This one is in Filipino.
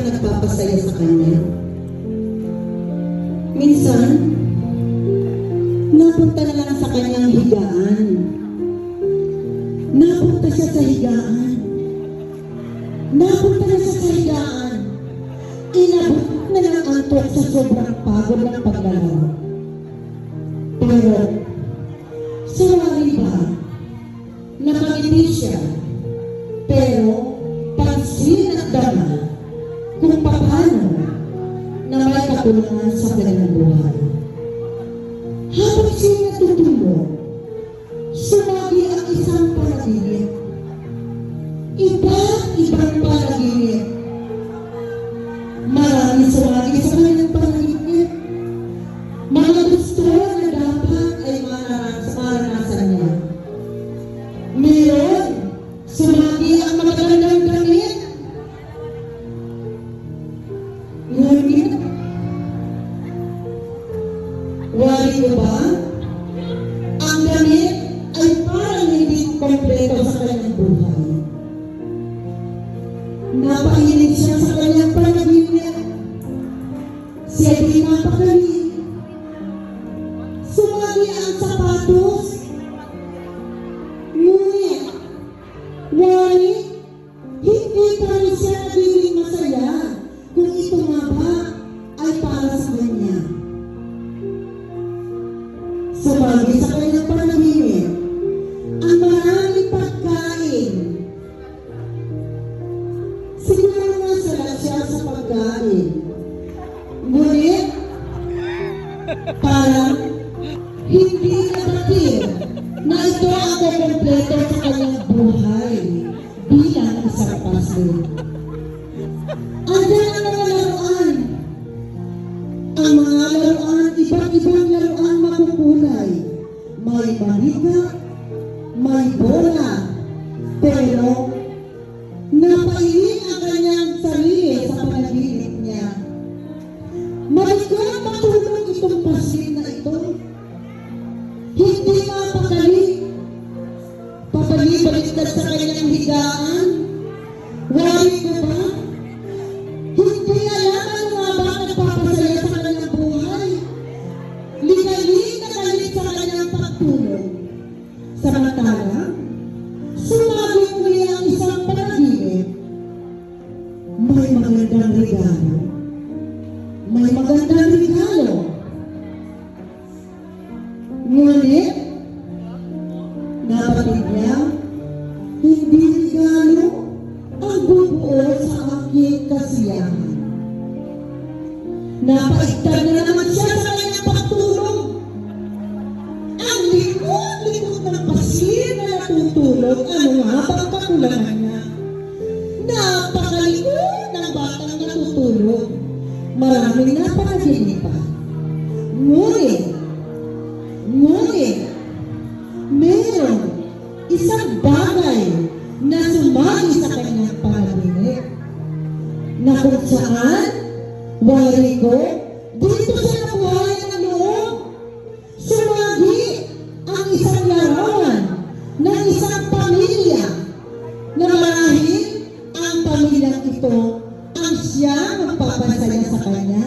nagpapasaya sa kanya. Minsan, napunta na lang sa kanyang higaan. Napunta siya sa higaan. Napunta na siya sa higaan. Inabot na lang ang antok sa sobrang pagod ng paglalaro. Pero, sumari ba? Nakangiti siya. Pero, pansin at dama kung paano na may katulungan sa kanyang buhay. Habang siya natutulog, sumagi ang isang panaginip. Iba-ibang panaginip. Marami sumagi sa kanyang panaginip. Mga gusto na dapat ay maranasan niya. Meron, sumagi ang magagandang damit. Ngunit, wari ko ba? Ang damit ay parang hindi kompleto sa kanyang buhay. Napahilig siya sa kanyang panaginip. Siya di napakali. Sumagi ang sapatos. Ngunit, wari, hindi pa rin siya nagiging masaya kung ito nga ba ay para sa kanya. Sumagi sa kanyang panaginip ang maraming pagkain. Siguro nga sala siya sa pagkain. Ngunit, parang hindi nabatir na ito ang kumpleto sa kanyang buhay bilang isang pastor. Andiyan ang mga laruan. Ang mga laruan, iba't-ibang laruan makukulay. May baliga, may bola, pero napailing ang kanyang sarili sa panaginip niya. Malikot matulog itong pasin na ito. Hindi mapakali. Papalibaliktad sa kanyang higaan. Wari ko ba? Hindi alam ano nga ba nagpapasaya sa kanyang buhay. Ligalig na galit sa kanyang pagtulog. Samantala, sumagi muli ang isang panaginip. May magandang regalo. May magandang regalo. Ngunit, nabatid niya, hindi regalo ang bubuo sa aking kasiyahan. Napaigtad na naman siya sa kanyang pagtulog. Ang likod-likod ng pasin na natutulog, ano nga bang kakulangan niya? Napakalikod ng batang natutulog. Maraming napanaginipan. Ngunit, meron isang bagay na sumagi sa kanyang panaginip. Na kung saan, wari ko, dito siya nabuhay ng loob. Sumagi ang isang larawan ng isang pamilya na marahil ang pamilyang ito ang siyang magpapasaya sa kanya.